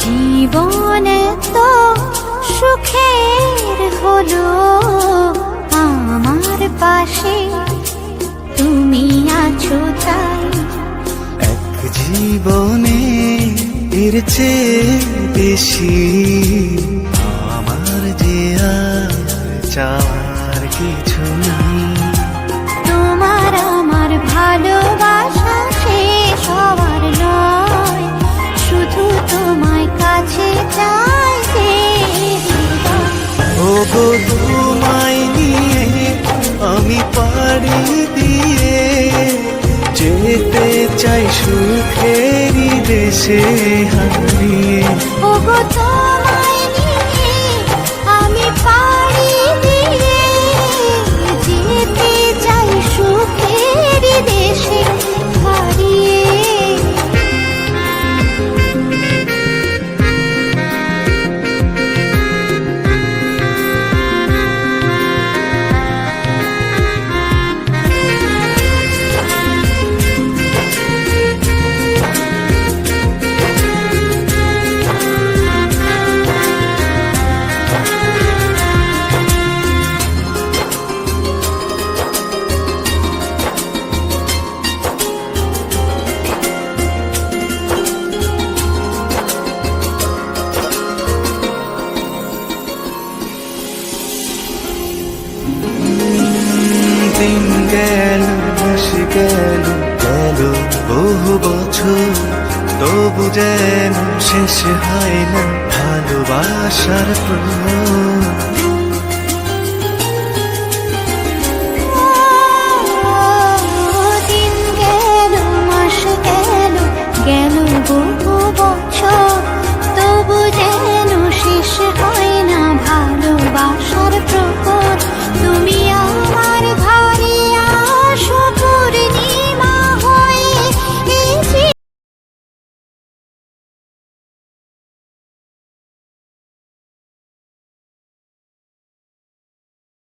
জীবন তো সুখের হলো আমার পাশে তুমি আছো তাই। এক জীবনে এর চেয়ে বেশি আমার যে আর চাওয়ার কিছু নেই। তোমার আমার ভালোবাসা শেষ হওয়ার নয়, শুধু তোমায় কাছে চাই যে হৃদয়। ও গো তোমায় নিয়ে আমি পাড়ি দিয়ে যেতে চাই সুখেরই দেশে হারিয়ে। ওগো তোমায় নিয়ে আমি পাড়ি দিয়ে যেতে চাই সুখের দেশে হারিয়ে। দিন গেল মাস গেল গেল বহু বছর, তবু যেন শেষ হয় না ভালোবাসার প্রহর।